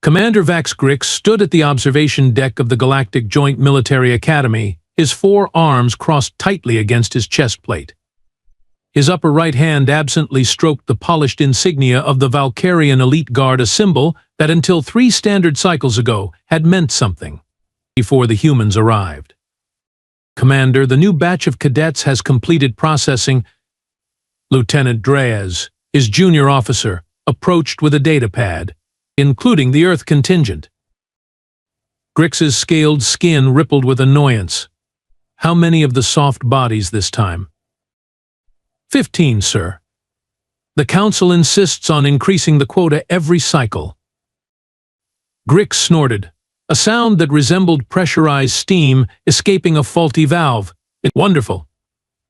Commander Vax Grix stood at the observation deck of the Galactic Joint Military Academy, his 4 arms crossed tightly against his chest plate. His upper right hand absently stroked the polished insignia of the Valkyrian Elite Guard, a symbol that until 3 standard cycles ago had meant something, before the humans arrived. Commander, the new batch of cadets has completed processing. Lieutenant Dreas, his junior officer, approached with a datapad, including the Earth contingent. Grix's scaled skin rippled with annoyance. How many of the soft bodies this time? 15, sir. The Council insists on increasing the quota every cycle. Grix snorted, a sound that resembled pressurized steam escaping a faulty valve. Wonderful.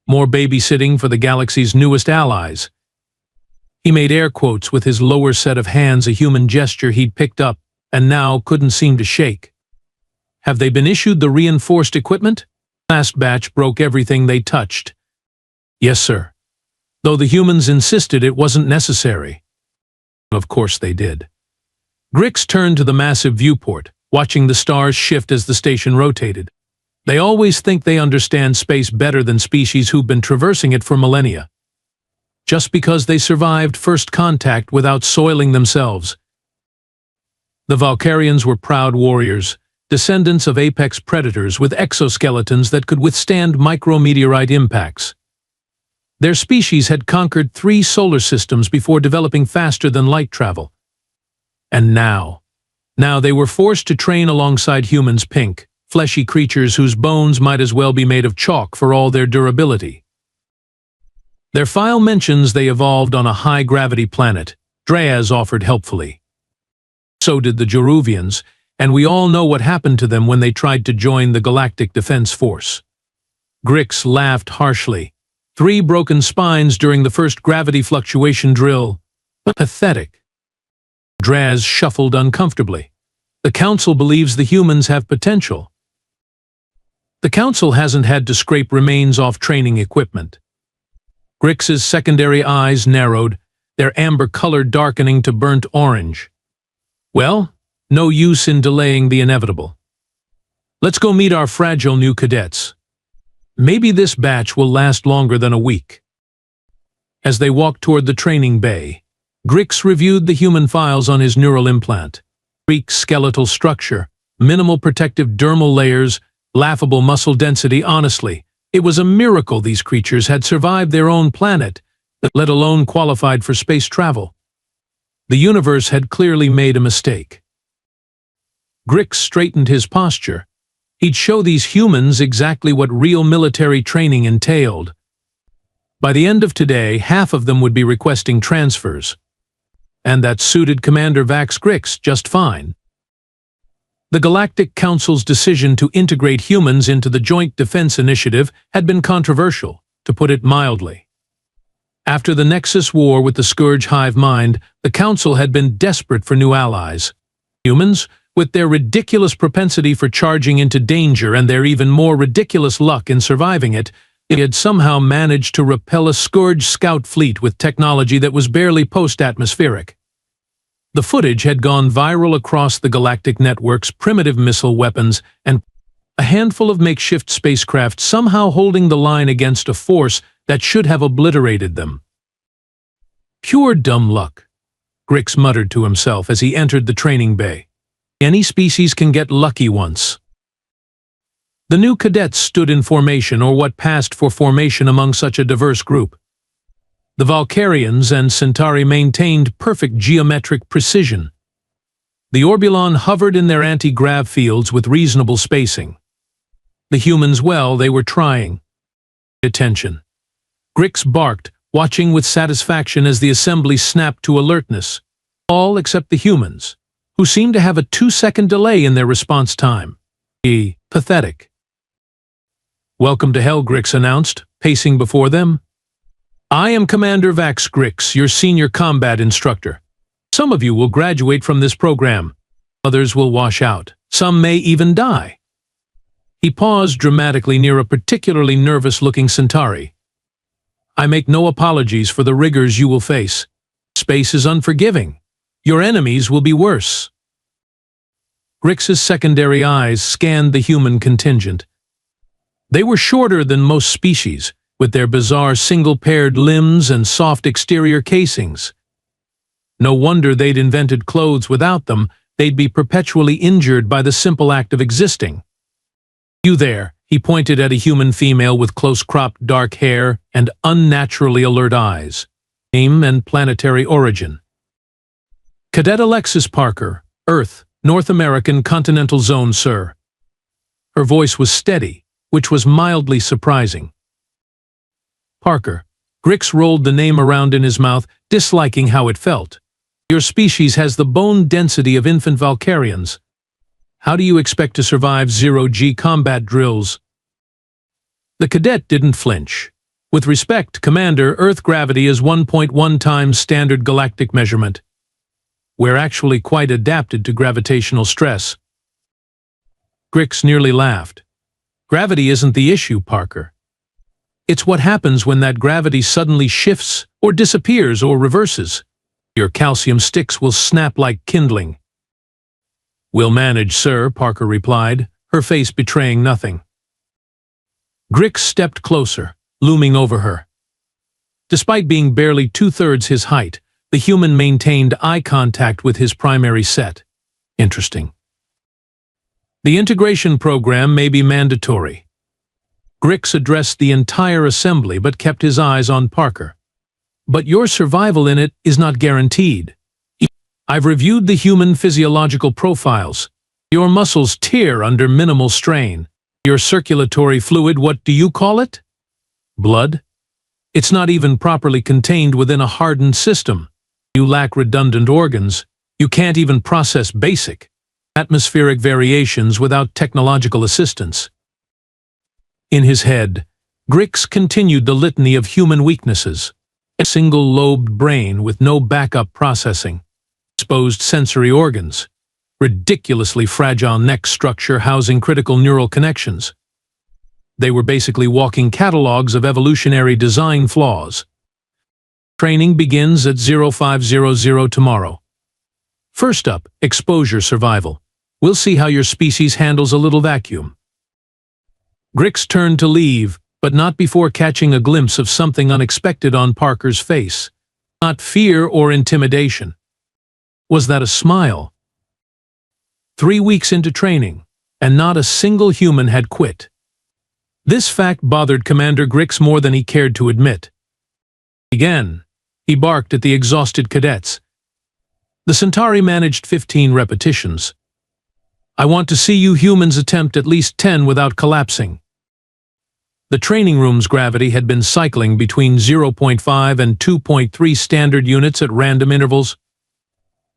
More babysitting for the galaxy's newest allies. He made air quotes with his lower set of hands, a human gesture he'd picked up and now couldn't seem to shake. Have they been issued the reinforced equipment? Last batch broke everything they touched. Yes, sir. Though the humans insisted it wasn't necessary. Of course they did. Grix turned to the massive viewport, watching the stars shift as the station rotated. They always think they understand space better than species who've been traversing it for millennia. Just because they survived first contact without soiling themselves. The Valkyrians were proud warriors, descendants of apex predators with exoskeletons that could withstand micrometeorite impacts. Their species had conquered 3 solar systems before developing faster than light travel. And now they were forced to train alongside humans, pink, fleshy creatures whose bones might as well be made of chalk for all their durability. Their file mentions they evolved on a high-gravity planet, Dreas offered helpfully. So did the Joruvians, and we all know what happened to them when they tried to join the Galactic Defense Force. Grix laughed harshly. 3 broken spines during the first gravity fluctuation drill. Pathetic. Draz shuffled uncomfortably. The Council believes the humans have potential. The Council hasn't had to scrape remains off training equipment. Grix's secondary eyes narrowed, their amber color darkening to burnt orange. Well, no use in delaying the inevitable. Let's go meet our fragile new cadets. Maybe this batch will last longer than a week. As they walked toward the training bay, Grix reviewed the human files on his neural implant. Weak skeletal structure, minimal protective dermal layers, laughable muscle density. Honestly, it was a miracle these creatures had survived their own planet, let alone qualified for space travel. The universe had clearly made a mistake. Grix straightened his posture. He'd show these humans exactly what real military training entailed. By the end of today, half of them would be requesting transfers. And that suited Commander Vax Grix just fine. The Galactic Council's decision to integrate humans into the Joint Defense Initiative had been controversial, to put it mildly. After the Nexus War with the Scourge hive mind, the Council had been desperate for new allies. Humans, with their ridiculous propensity for charging into danger and their even more ridiculous luck in surviving it, they had somehow managed to repel a Scourge scout fleet with technology that was barely post-atmospheric. The footage had gone viral across the galactic network's primitive missile weapons and a handful of makeshift spacecraft somehow holding the line against a force that should have obliterated them. Pure dumb luck, Grix muttered to himself as he entered the training bay. Any species can get lucky once. The new cadets stood in formation, or what passed for formation among such a diverse group. The Valkyrians and Centauri maintained perfect geometric precision. The Orbulon hovered in their anti-grav fields with reasonable spacing. The humans, well, they were trying. Attention. Grix barked, watching with satisfaction as the assembly snapped to alertness. All except the humans, who seemed to have a 2-second delay in their response time. Pathetic. Welcome to hell, Grix announced, pacing before them. I am Commander Vax Grix, your senior combat instructor. Some of you will graduate from this program. Others will wash out. Some may even die. He paused dramatically near a particularly nervous-looking Centauri. I make no apologies for the rigors you will face. Space is unforgiving. Your enemies will be worse. Grix's secondary eyes scanned the human contingent. They were shorter than most species, with their bizarre single-paired limbs and soft exterior casings. No wonder they'd invented clothes without them. They'd be perpetually injured by the simple act of existing. "You there," he pointed at a human female with close-cropped dark hair and unnaturally alert eyes. Name and planetary origin. "Cadet Alexis Parker, Earth, North American Continental Zone, sir." Her voice was steady, which was mildly surprising. "Parker." Grix rolled the name around in his mouth, disliking how it felt. "Your species has the bone density of infant Valkyrians. How do you expect to survive zero-G combat drills?" The cadet didn't flinch. "With respect, Commander, Earth gravity is 1.1 times standard galactic measurement. We're actually quite adapted to gravitational stress." Grix nearly laughed. "Gravity isn't the issue, Parker. It's what happens when that gravity suddenly shifts or disappears or reverses. Your calcium sticks will snap like kindling." "We'll manage, sir," Parker replied, her face betraying nothing. Grix stepped closer, looming over her. Despite being barely two-thirds his height, the human maintained eye contact with his primary set. Interesting. "The integration program may be mandatory." Grix addressed the entire assembly but kept his eyes on Parker. "But your survival in it is not guaranteed. I've reviewed the human physiological profiles. Your muscles tear under minimal strain. Your circulatory fluid, what do you call it? Blood? It's not even properly contained within a hardened system. You lack redundant organs. You can't even process basic atmospheric variations without technological assistance." In his head, Grix continued the litany of human weaknesses. A single-lobed brain with no backup processing. Exposed sensory organs. Ridiculously fragile neck structure housing critical neural connections. They were basically walking catalogs of evolutionary design flaws. Training begins at 0500 tomorrow. First up, exposure survival. We'll see how your species handles a little vacuum. Grix turned to leave, but not before catching a glimpse of something unexpected on Parker's face. Not fear or intimidation. Was that a smile? 3 weeks into training, and not a single human had quit. This fact bothered Commander Grix more than he cared to admit. Again, he barked at the exhausted cadets. The Centauri managed 15 repetitions. "I want to see you humans attempt at least 10 without collapsing." The training room's gravity had been cycling between 0.5 and 2.3 standard units at random intervals.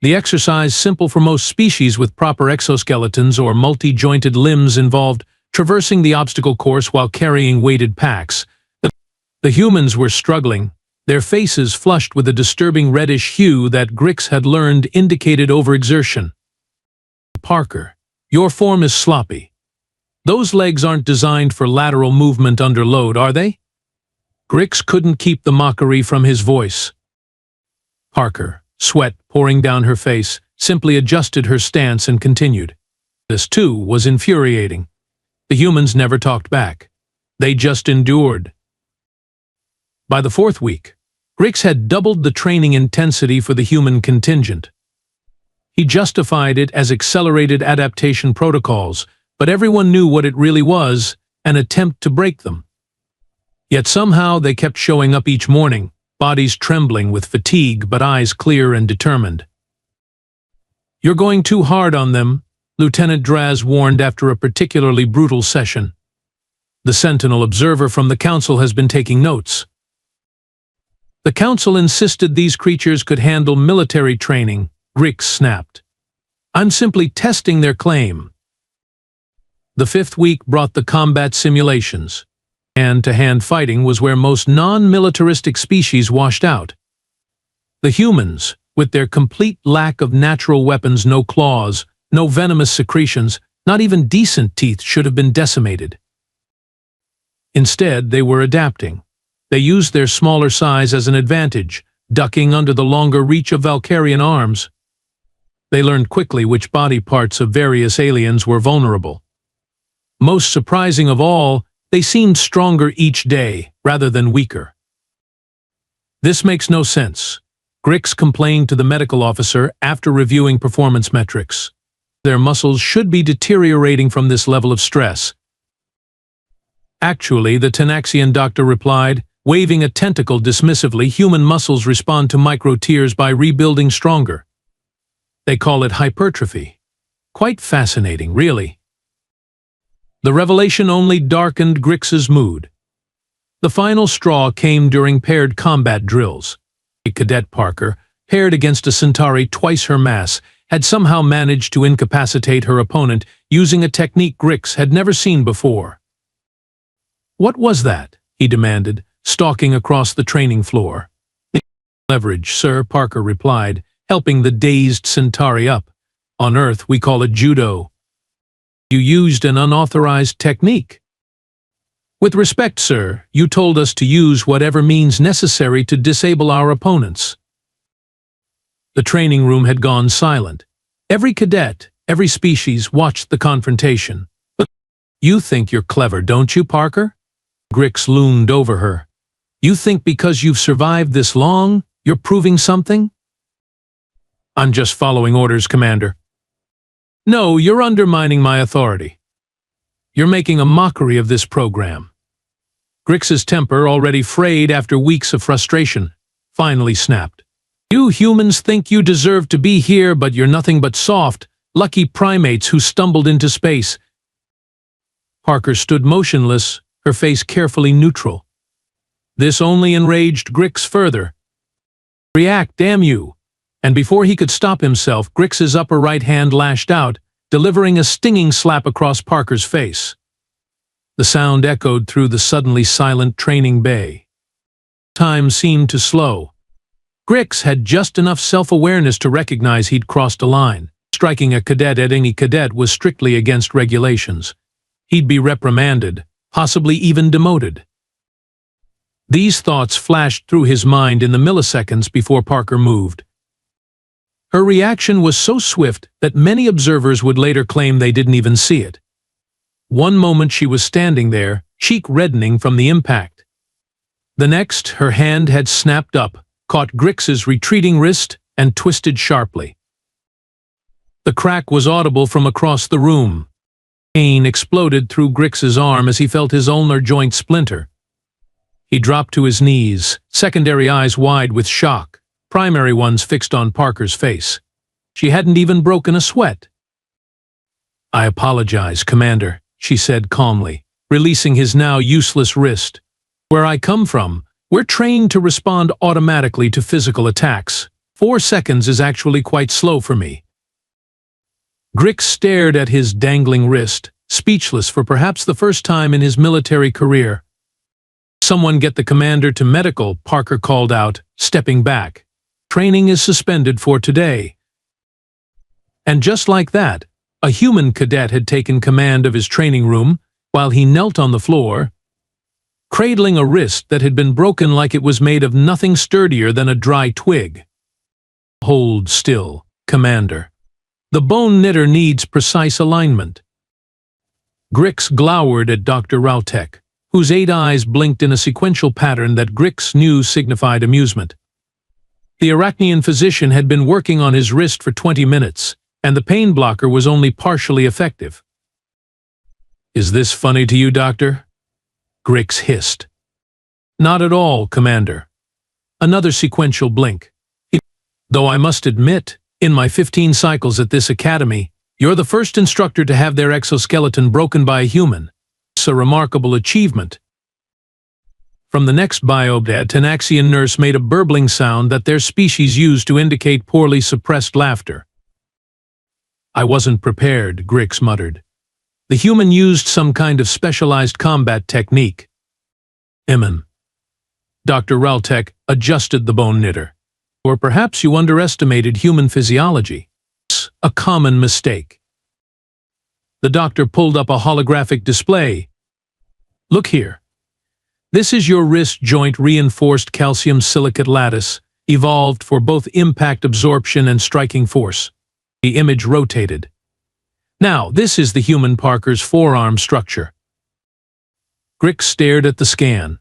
The exercise, simple for most species with proper exoskeletons or multi-jointed limbs, involved traversing the obstacle course while carrying weighted packs. The humans were struggling, their faces flushed with a disturbing reddish hue that Grix had learned indicated overexertion. "Parker, your form is sloppy. Those legs aren't designed for lateral movement under load, are they?" Grix couldn't keep the mockery from his voice. Parker, sweat pouring down her face, simply adjusted her stance and continued. This, too, was infuriating. The humans never talked back. They just endured. By the 4th week, Grix had doubled the training intensity for the human contingent. He justified it as accelerated adaptation protocols, but everyone knew what it really was, an attempt to break them. Yet somehow they kept showing up each morning, bodies trembling with fatigue but eyes clear and determined. "You're going too hard on them," Lieutenant Draz warned after a particularly brutal session. "The Sentinel observer from the Council has been taking notes." "The Council insisted these creatures could handle military training," Grix snapped. "I'm simply testing their claim." The 5th week brought the combat simulations. Hand-to-hand fighting was where most non-militaristic species washed out. The humans, with their complete lack of natural weapons, no claws, no venomous secretions, not even decent teeth, should have been decimated. Instead, they were adapting. They used their smaller size as an advantage, ducking under the longer reach of Valkyrian arms. They learned quickly which body parts of various aliens were vulnerable. Most surprising of all, they seemed stronger each day, rather than weaker. This makes no sense, Grix complained to the medical officer after reviewing performance metrics. Their muscles should be deteriorating from this level of stress. Actually, the Tenaxian doctor replied, waving a tentacle dismissively, human muscles respond to micro-tears by rebuilding stronger. They call it hypertrophy. Quite fascinating, really. The revelation only darkened Grix's mood. The final straw came during paired combat drills. A Cadet Parker, paired against a Centauri twice her mass, had somehow managed to incapacitate her opponent using a technique Grix had never seen before. "What was that?" he demanded, stalking across the training floor. "Leverage, sir," Parker replied, helping the dazed Centauri up. "On Earth, we call it judo. You used an unauthorized technique." "With respect, sir, you told us to use whatever means necessary to disable our opponents." The training room had gone silent. Every cadet, every species watched the confrontation. "You think you're clever, don't you, Parker?" Grix loomed over her. "You think because you've survived this long, you're proving something?" "I'm just following orders, Commander." "No, you're undermining my authority. You're making a mockery of this program." Grix's temper, already frayed after weeks of frustration, finally snapped. "You humans think you deserve to be here, but you're nothing but soft, lucky primates who stumbled into space." Parker stood motionless, her face carefully neutral. This only enraged Grix further. "React, damn you!" And before he could stop himself, Grix's upper right hand lashed out, delivering a stinging slap across Parker's face. The sound echoed through the suddenly silent training bay. Time seemed to slow. Grix had just enough self-awareness to recognize he'd crossed a line. Striking a cadet at any cadet was strictly against regulations. He'd be reprimanded, possibly even demoted. These thoughts flashed through his mind in the milliseconds before Parker moved. Her reaction was so swift that many observers would later claim they didn't even see it. One moment she was standing there, cheek reddening from the impact. The next, her hand had snapped up, caught Grix's retreating wrist, and twisted sharply. The crack was audible from across the room. Pain exploded through Grix's arm as he felt his ulnar joint splinter. He dropped to his knees, secondary eyes wide with shock, primary ones fixed on Parker's face. She hadn't even broken a sweat. "I apologize, Commander," she said calmly, releasing his now useless wrist. "Where I come from, we're trained to respond automatically to physical attacks. 4 seconds is actually quite slow for me." Grix stared at his dangling wrist, speechless for perhaps the first time in his military career. "Someone get the commander to medical," Parker called out, stepping back. "Training is suspended for today." And just like that, a human cadet had taken command of his training room while he knelt on the floor, cradling a wrist that had been broken like it was made of nothing sturdier than a dry twig. "Hold still, Commander. The bone knitter needs precise alignment." Grix glowered at Dr. Rautek, whose 8 eyes blinked in a sequential pattern that Grix knew signified amusement. The Arachnian physician had been working on his wrist for 20 minutes, and the pain blocker was only partially effective. "Is this funny to you, Doctor?" Grix hissed. "Not at all, Commander." Another sequential blink. "Though I must admit, in my 15 cycles at this academy, you're the first instructor to have their exoskeleton broken by a human. It's a remarkable achievement." From the next biome, a Tenaxian nurse made a burbling sound that their species used to indicate poorly suppressed laughter. "I wasn't prepared," Grix muttered. "The human used some kind of specialized combat technique." Dr. Rautek adjusted the bone knitter. "Or perhaps you underestimated human physiology. It's a common mistake." The doctor pulled up a holographic display. "Look here. This is your wrist joint reinforced calcium silicate lattice, evolved for both impact absorption and striking force. The image rotated. Now, this is the human Parker's forearm structure. Grix stared at the scan.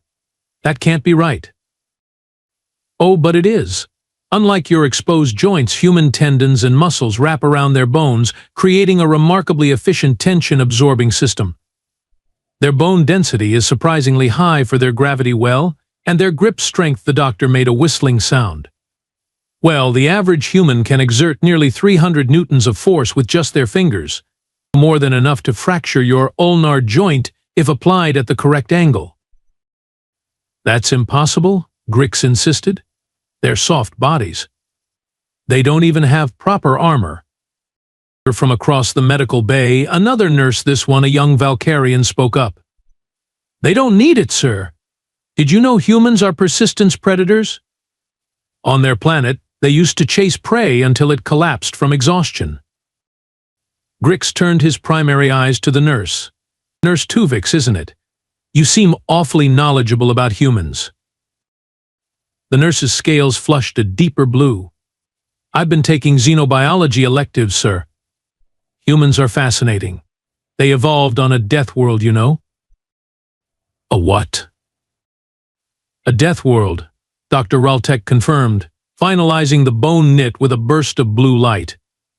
That can't be right. Oh, but it is. Unlike your exposed joints, human tendons and muscles wrap around their bones, creating a remarkably efficient tension-absorbing system. Their bone density is surprisingly high for their gravity well, and their grip strength. The doctor made a whistling sound. Well, the average human can exert nearly 300 newtons of force with just their fingers, more than enough to fracture your ulnar joint if applied at the correct angle. That's impossible, Grix insisted. They're soft bodies. They don't even have proper armor. From across the medical bay, another nurse, this one a young Valkyrian, spoke up. They don't need it, sir. Did you know humans are persistence predators? On their planet, they used to chase prey until it collapsed from exhaustion. Grix turned his primary eyes to the nurse. Nurse Tuvix, isn't it? You seem awfully knowledgeable about humans. The nurse's scales flushed a deeper blue. I've been taking xenobiology electives, sir. Humans are fascinating. They evolved on a death world, you know. A what? A death world, Dr. Raltek confirmed, finalizing the bone knit with a burst of blue light.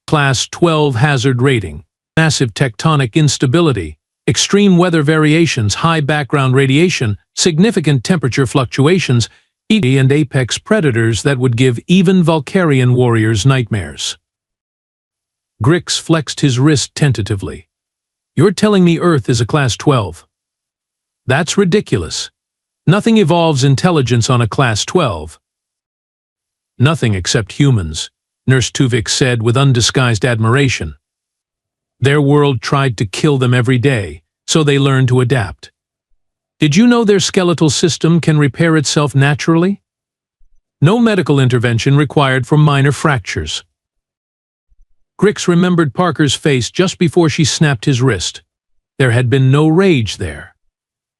Class 12 hazard rating, massive tectonic instability, extreme weather variations, high background radiation, significant temperature fluctuations, and apex predators that would give even Valkyrian warriors nightmares. Grix flexed his wrist tentatively. You're telling me Earth is a Class 12? That's ridiculous. Nothing evolves intelligence on a Class 12. Nothing except humans, Nurse Tuvix said with undisguised admiration. Their world tried to kill them every day, so they learned to adapt. Did you know their skeletal system can repair itself naturally? No medical intervention required for minor fractures. Grix remembered Parker's face just before she snapped his wrist. There had been no rage there.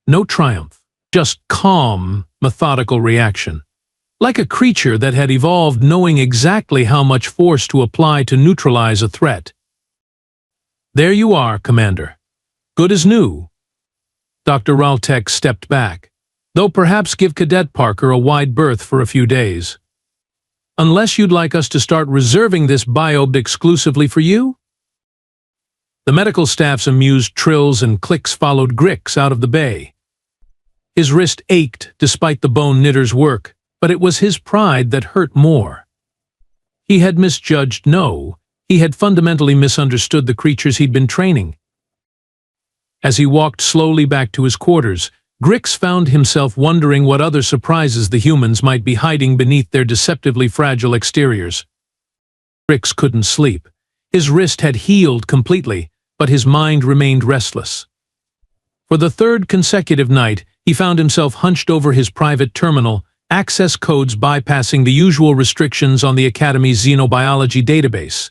No triumph, just calm, methodical reaction. Like a creature that had evolved knowing exactly how much force to apply to neutralize a threat. There you are, Commander. Good as new. Dr. Raltek stepped back, though perhaps give Cadet Parker a wide berth for a few days. Unless you'd like us to start reserving this biobe exclusively for you? The medical staff's amused trills and clicks followed Grix out of the bay. His wrist ached despite the bone knitter's work, but it was his pride that hurt more. He had misjudged, no, he had fundamentally misunderstood the creatures he'd been training. As he walked slowly back to his quarters, Grix found himself wondering what other surprises the humans might be hiding beneath their deceptively fragile exteriors. Grix couldn't sleep. His wrist had healed completely, but his mind remained restless. For the third consecutive night, he found himself hunched over his private terminal, access codes bypassing the usual restrictions on the Academy's xenobiology database.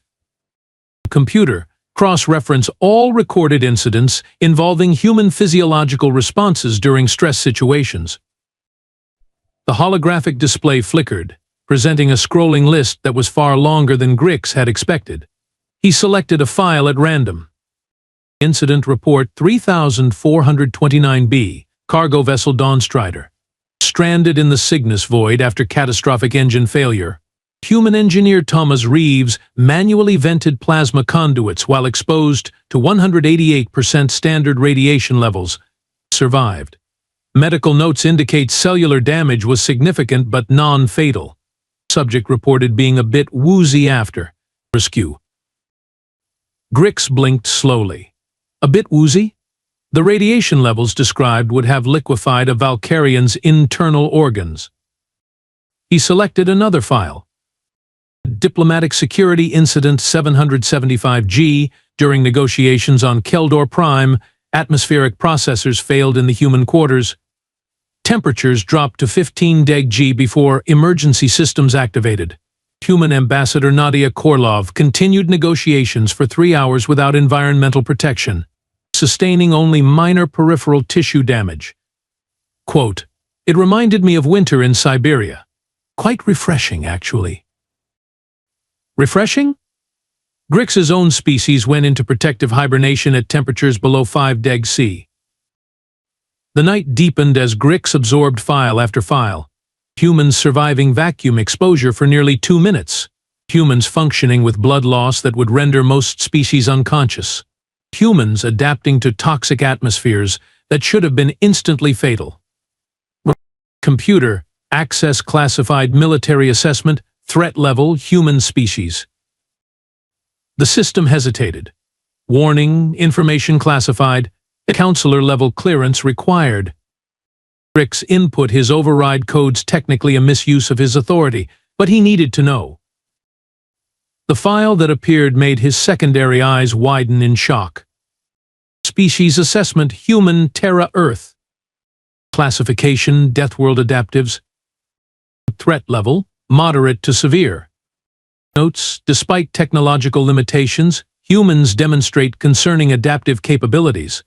The computer cross-reference all recorded incidents involving human physiological responses during stress situations. The holographic display flickered, presenting a scrolling list that was far longer than Grix had expected. He selected a file at random. Incident Report 3429B, Cargo Vessel Dawnstrider. Stranded in the Cygnus Void after catastrophic engine failure. Human engineer Thomas Reeves manually vented plasma conduits while exposed to 188% standard radiation levels. Survived. Medical notes indicate cellular damage was significant but non-fatal. Subject reported being a bit woozy after rescue. Grix blinked slowly. A bit woozy? The radiation levels described would have liquefied a Valkyrian's internal organs. He selected another file. Diplomatic Security Incident 775G. During negotiations on Keldor Prime, atmospheric processors failed in the human quarters. Temperatures dropped to 15 deg G before emergency systems activated. Human Ambassador Nadia Korlov continued negotiations for 3 hours without environmental protection, sustaining only minor peripheral tissue damage. Quote, "It reminded me of winter in Siberia. Quite refreshing, actually." Refreshing? Grix's own species went into protective hibernation at temperatures below 5°C. The night deepened as Grix absorbed file after file. Humans surviving vacuum exposure for nearly 2 minutes. Humans functioning with blood loss that would render most species unconscious. Humans adapting to toxic atmospheres that should have been instantly fatal. Computer, access classified military assessment, threat level, human species. The system hesitated. Warning, information classified, counselor-level clearance required. Grix input his override codes, technically a misuse of his authority, but he needed to know. The file that appeared made his secondary eyes widen in shock. Species assessment, human, Terra, Earth. Classification, Deathworld adaptives. Threat level, moderate to severe. Notes, despite technological limitations, humans demonstrate concerning adaptive capabilities.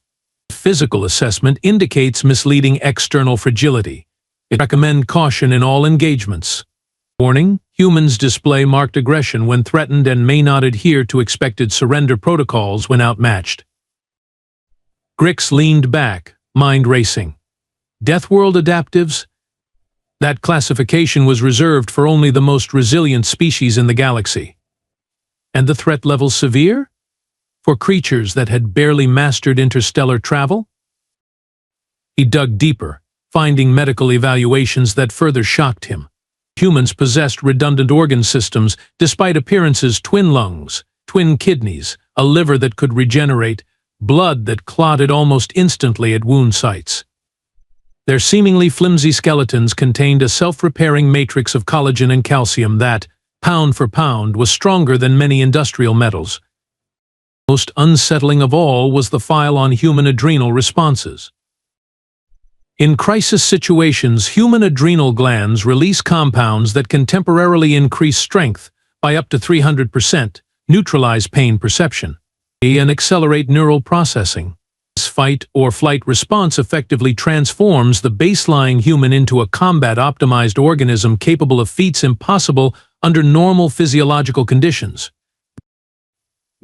Physical assessment indicates misleading external fragility. It recommends caution in all engagements. Warning, humans display marked aggression when threatened and may not adhere to expected surrender protocols when outmatched. Grix leaned back, mind racing. Deathworld adaptives? That classification was reserved for only the most resilient species in the galaxy. And the threat level severe? For creatures that had barely mastered interstellar travel? He dug deeper, finding medical evaluations that further shocked him. Humans possessed redundant organ systems, despite appearances: twin lungs, twin kidneys, a liver that could regenerate, blood that clotted almost instantly at wound sites. Their seemingly flimsy skeletons contained a self-repairing matrix of collagen and calcium that, pound for pound, was stronger than many industrial metals. Most unsettling of all was the file on human adrenal responses. In crisis situations, human adrenal glands release compounds that can temporarily increase strength by up to 300%, neutralize pain perception, and accelerate neural processing. This fight or flight response effectively transforms the baseline human into a combat-optimized organism capable of feats impossible under normal physiological conditions.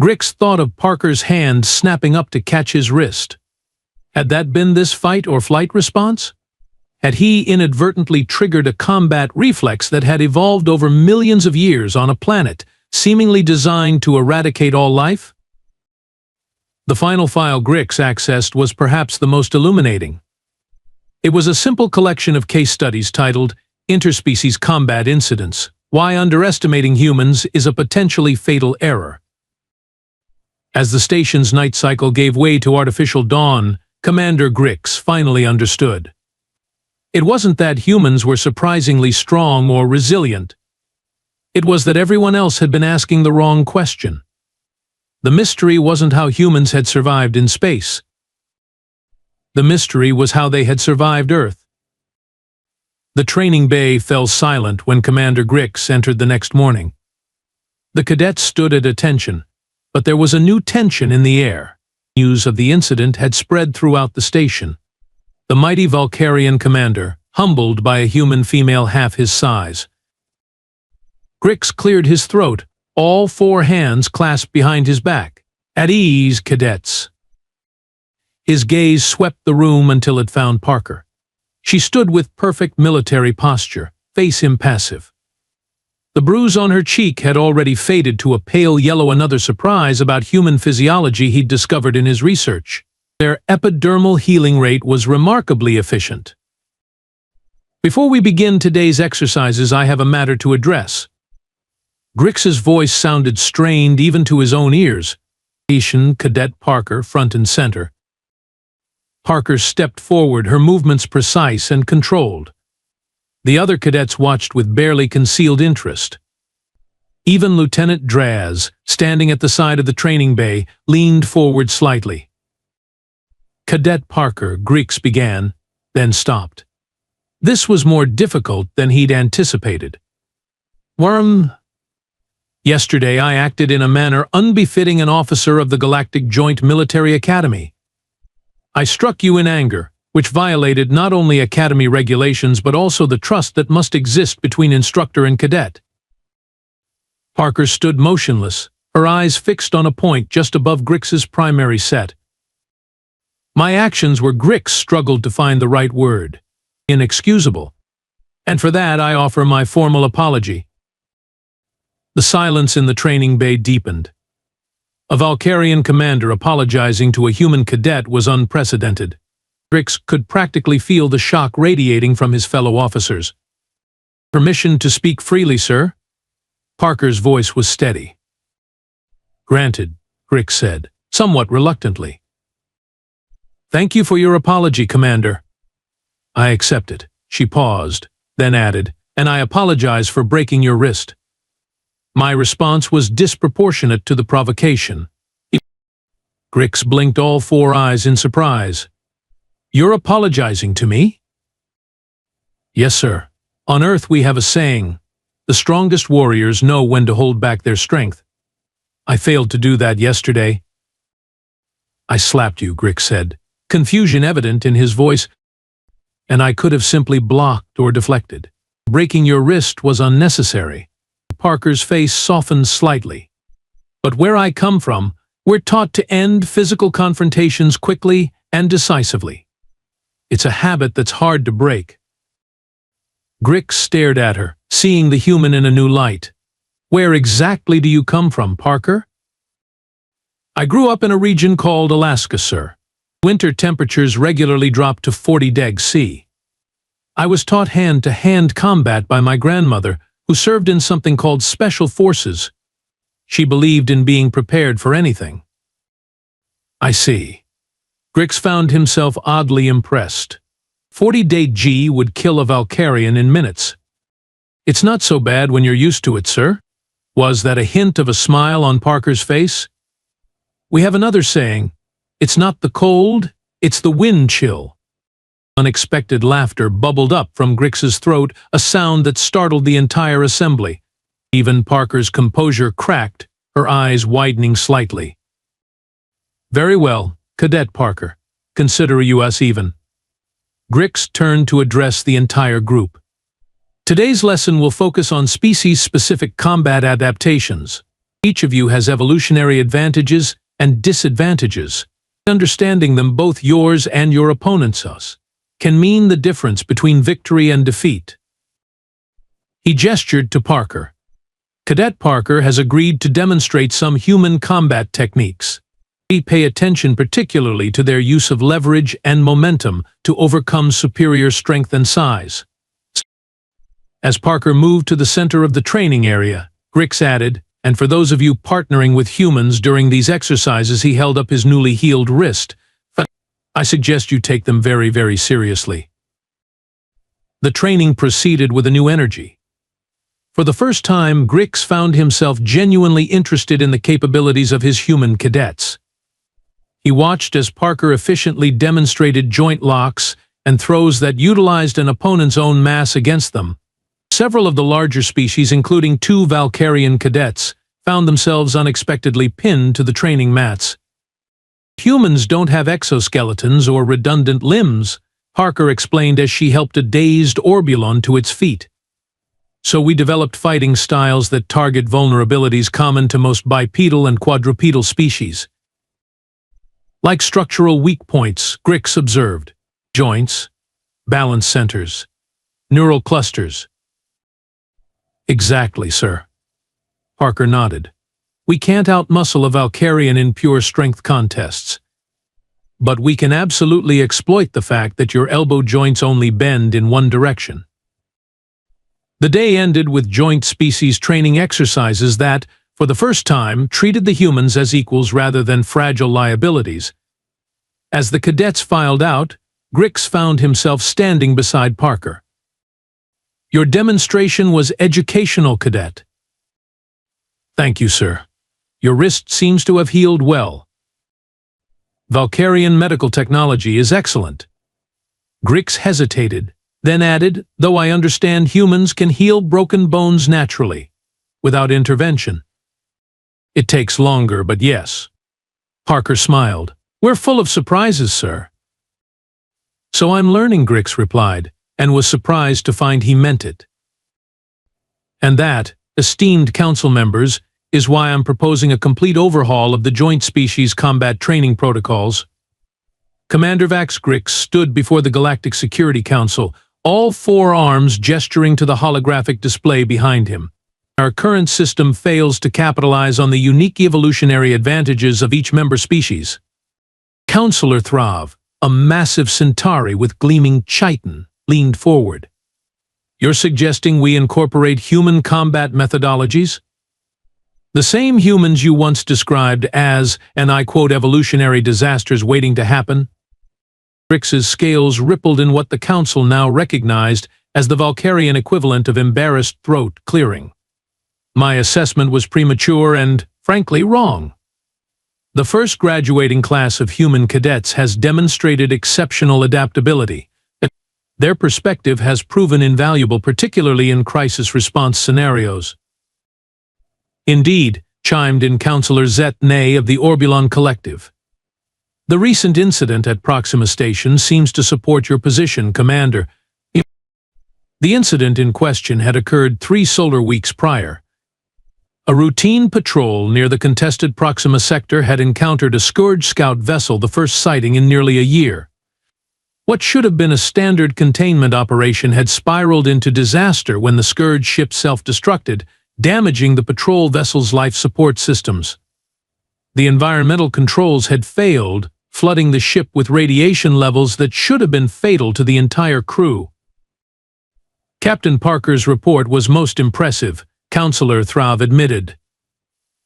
Grix thought of Parker's hand snapping up to catch his wrist. Had that been this fight or flight response? Had he inadvertently triggered a combat reflex that had evolved over millions of years on a planet seemingly designed to eradicate all life? The final file Grix accessed was perhaps the most illuminating. It was a simple collection of case studies titled Interspecies Combat Incidents: Why Underestimating Humans is a Potentially Fatal Error. As the station's night cycle gave way to artificial dawn, Commander Grix finally understood. It wasn't that humans were surprisingly strong or resilient. It was that everyone else had been asking the wrong question. The mystery wasn't how humans had survived in space. The mystery was how they had survived Earth. The training bay fell silent when Commander Grix entered the next morning. The cadets stood at attention, but there was a new tension in the air. News of the incident had spread throughout the station. The mighty Vulcarian commander, humbled by a human female half his size. Grix cleared his throat, all 4 hands clasped behind his back. At ease, cadets. His gaze swept the room until it found Parker. She stood with perfect military posture, face impassive. The bruise on her cheek had already faded to a pale yellow, another surprise about human physiology he'd discovered in his research. Their epidermal healing rate was remarkably efficient. Before we begin today's exercises, I have a matter to address. Grix's voice sounded strained even to his own ears. Cadet Parker front and center. Parker stepped forward, her movements precise and controlled. The other cadets watched with barely concealed interest. Even Lieutenant Draz, standing at the side of the training bay, leaned forward slightly. Cadet Parker, Grix began, then stopped. This was more difficult than he'd anticipated. Yesterday I acted in a manner unbefitting an officer of the Galactic Joint Military Academy. I struck you in anger, which violated not only Academy regulations but also the trust that must exist between instructor and cadet. Parker stood motionless, her eyes fixed on a point just above Grix's primary set. My actions were Grix struggled to find the right word. Inexcusable. And for that I offer my formal apology. The silence in the training bay deepened. A Valkyrian commander apologizing to a human cadet was unprecedented. Grix could practically feel the shock radiating from his fellow officers. "Permission to speak freely, sir?" Parker's voice was steady. "Granted," Grix said, somewhat reluctantly. "Thank you for your apology, Commander." "I accept it." She paused, then added, "And I apologize for breaking your wrist." My response was disproportionate to the provocation. Grix blinked all four eyes in surprise. "You're apologizing to me?" "Yes, sir. On Earth we have a saying, the strongest warriors know when to hold back their strength. I failed to do that yesterday." "I slapped you," Grix said, confusion evident in his voice, "and I could have simply blocked or deflected. Breaking your wrist was unnecessary." Parker's face softened slightly. "But where I come from, we're taught to end physical confrontations quickly and decisively. It's a habit that's hard to break." Grix stared at her, seeing the human in a new light. "Where exactly do you come from, Parker?" "I grew up in a region called Alaska, sir. Winter temperatures regularly drop to 40 deg C. I was taught hand-to-hand combat by my grandmother, who served in something called Special Forces. She believed in being prepared for anything." "I see." Grix found himself oddly impressed. 40 deg would kill a Valkyrian in minutes. "It's not so bad when you're used to it, sir." Was that a hint of a smile on Parker's face? "We have another saying, it's not the cold, it's the wind chill." Unexpected laughter bubbled up from Grix's throat, a sound that startled the entire assembly. Even Parker's composure cracked, her eyes widening slightly. "Very well, Cadet Parker. Consider you us even." Grix turned to address the entire group. "Today's lesson will focus on species-specific combat adaptations. Each of you has evolutionary advantages and disadvantages. Understanding them, both yours and your opponent's, can mean the difference between victory and defeat." He gestured to Parker. "Cadet Parker has agreed to demonstrate some human combat techniques. We pay attention particularly to their use of leverage and momentum to overcome superior strength and size." As Parker moved to the center of the training area, Grix added, "And for those of you partnering with humans during these exercises," he held up his newly healed wrist, "I suggest you take them very, very seriously." The training proceeded with a new energy. For the first time, Grix found himself genuinely interested in the capabilities of his human cadets. He watched as Parker efficiently demonstrated joint locks and throws that utilized an opponent's own mass against them. Several of the larger species, including 2 Valkyrian cadets, found themselves unexpectedly pinned to the training mats. "Humans don't have exoskeletons or redundant limbs," Parker explained as she helped a dazed Orbulon to its feet. "So we developed fighting styles that target vulnerabilities common to most bipedal and quadrupedal species. Like structural weak points," Grix observed. "Joints, balance centers, neural clusters." "Exactly, sir." Parker nodded. "We can't outmuscle a Valkyrian in pure strength contests. But we can absolutely exploit the fact that your elbow joints only bend in one direction." The day ended with joint species training exercises that, for the first time, treated the humans as equals rather than fragile liabilities. As the cadets filed out, Grix found himself standing beside Parker. "Your demonstration was educational, Cadet." "Thank you, sir. Your wrist seems to have healed well." "Valkyrian medical technology is excellent." Grix hesitated, then added, "Though I understand humans can heal broken bones naturally, without intervention." "It takes longer, but yes." Parker smiled. "We're full of surprises, sir." "So I'm learning," Grix replied, and was surprised to find he meant it. "And that, esteemed council members, is why I'm proposing a complete overhaul of the joint species combat training protocols. Commander Vax Grix stood before the Galactic Security Council, all four arms gesturing to the holographic display behind him. Our current system fails to capitalize on the unique evolutionary advantages of each member species. Counselor Thrav, a massive Centauri with gleaming chitin, leaned forward. You're suggesting we incorporate human combat methodologies? The same humans you once described as, and I quote, evolutionary disasters waiting to happen? Grix's scales rippled in what the Council now recognized as the Valkyrian equivalent of embarrassed throat clearing. My assessment was premature and, frankly, wrong. The first graduating class of human cadets has demonstrated exceptional adaptability. Their perspective has proven invaluable, particularly in crisis response scenarios. Indeed, chimed in Counselor Zet Nay of the Orbulon Collective. The recent incident at Proxima Station seems to support your position, Commander. The incident in question had occurred 3 solar weeks prior. A routine patrol near the contested Proxima sector had encountered a Scourge Scout vessel, the first sighting in nearly a year. What should have been a standard containment operation had spiraled into disaster when the Scourge ship self-destructed, damaging the patrol vessel's life support systems. The environmental controls had failed, flooding the ship with radiation levels that should have been fatal to the entire crew. Captain Parker's report was most impressive, Counselor Thrav admitted.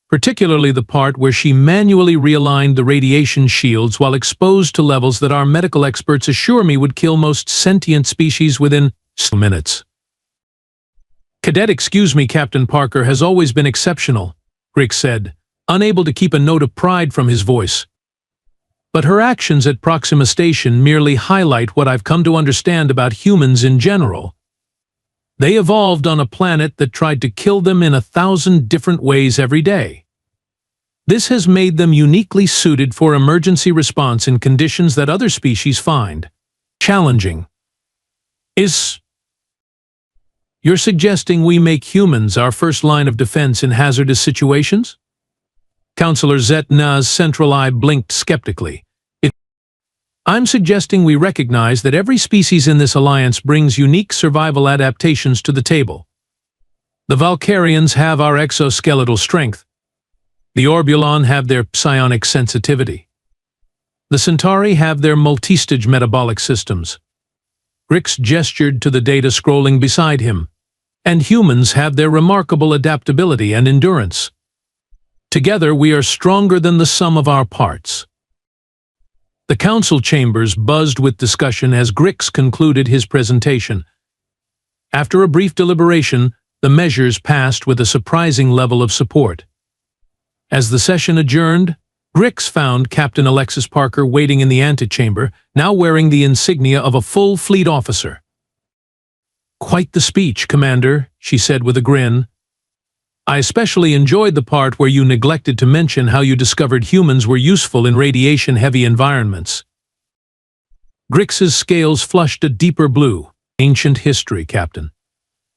Particularly the part where she manually realigned the radiation shields while exposed to levels that our medical experts assure me would kill most sentient species within minutes. Cadet, excuse me, Captain Parker has always been exceptional, Grix said, unable to keep a note of pride from his voice. But her actions at Proxima Station merely highlight what I've come to understand about humans in general. They evolved on a planet that tried to kill them in 1,000 different ways every day. This has made them uniquely suited for emergency response in conditions that other species find challenging. You're suggesting we make humans our first line of defense in hazardous situations? Counselor Zet Na's central eye blinked skeptically. I'm suggesting we recognize that every species in this alliance brings unique survival adaptations to the table. The Valkyrians have our exoskeletal strength. The Orbulon have their psionic sensitivity. The Centauri have their multistage metabolic systems. Grix gestured to the data scrolling beside him. And humans have their remarkable adaptability and endurance. Together we are stronger than the sum of our parts. The council chambers buzzed with discussion as Grix concluded his presentation. After a brief deliberation, the measures passed with a surprising level of support. As the session adjourned, Grix found Captain Alexis Parker waiting in the antechamber, now wearing the insignia of a full fleet officer. "Quite the speech, Commander," she said with a grin. "I especially enjoyed the part where you neglected to mention how you discovered humans were useful in radiation-heavy environments." Grix's scales flushed a deeper blue. "Ancient history, Captain.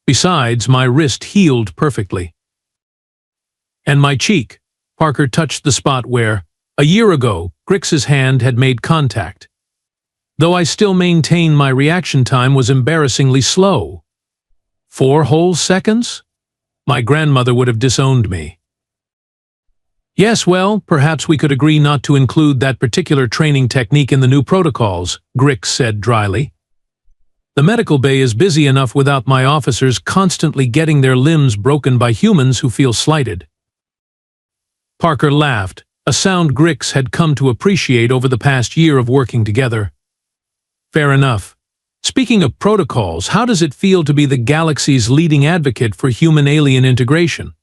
Besides, my wrist healed perfectly." "And my cheek." Parker touched the spot where, a year ago, Grix's hand had made contact. "Though I still maintain my reaction time was embarrassingly slow. 4 whole seconds? My grandmother would have disowned me." "Yes, well, perhaps we could agree not to include that particular training technique in the new protocols," Grix said dryly. "The medical bay is busy enough without my officers constantly getting their limbs broken by humans who feel slighted." Parker laughed, a sound Grix had come to appreciate over the past year of working together. "Fair enough. Speaking of protocols, how does it feel to be the galaxy's leading advocate for human-alien integration?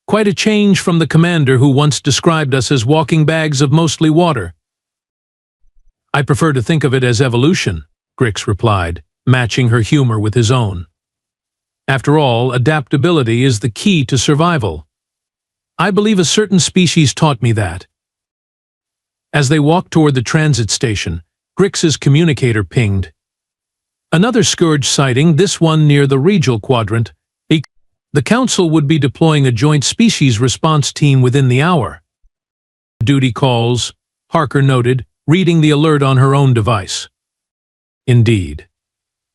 Quite a change from the commander who once described us as walking bags of mostly water." "I prefer to think of it as evolution," Grix replied, matching her humor with his own. "After all, adaptability is the key to survival. I believe a certain species taught me that." As they walked toward the transit station, Grix's communicator pinged. "Another Scourge sighting, this one near the Regal Quadrant." The Council would be deploying a joint species response team within the hour. Duty calls, Parker noted, reading the alert on her own device. Indeed.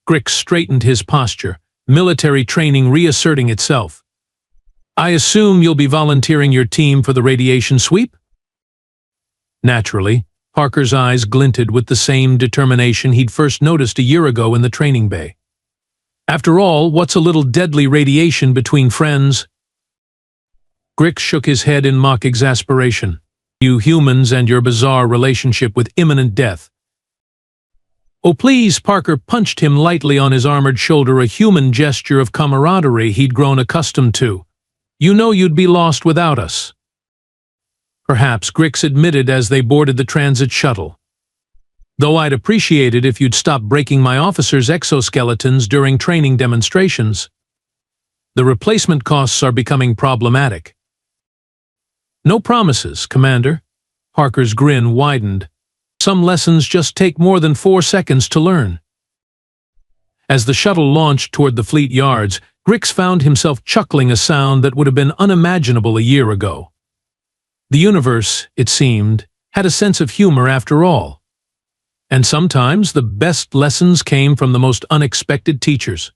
Grix straightened his posture, military training reasserting itself. I assume you'll be volunteering your team for the radiation sweep? Naturally, Parker's eyes glinted with the same determination he'd first noticed a year ago in the training bay. After all, what's a little deadly radiation between friends? Grix shook his head in mock exasperation. You humans and your bizarre relationship with imminent death. Oh please, Parker punched him lightly on his armored shoulder, a human gesture of camaraderie he'd grown accustomed to. You know you'd be lost without us. Perhaps, Grix admitted as they boarded the transit shuttle. Though I'd appreciate it if you'd stop breaking my officers' exoskeletons during training demonstrations. The replacement costs are becoming problematic. No promises, Commander. Parker's grin widened. Some lessons just take more than 4 seconds to learn. As the shuttle launched toward the fleet yards, Grix found himself chuckling, a sound that would have been unimaginable a year ago. The universe, it seemed, had a sense of humor after all. And sometimes the best lessons came from the most unexpected teachers.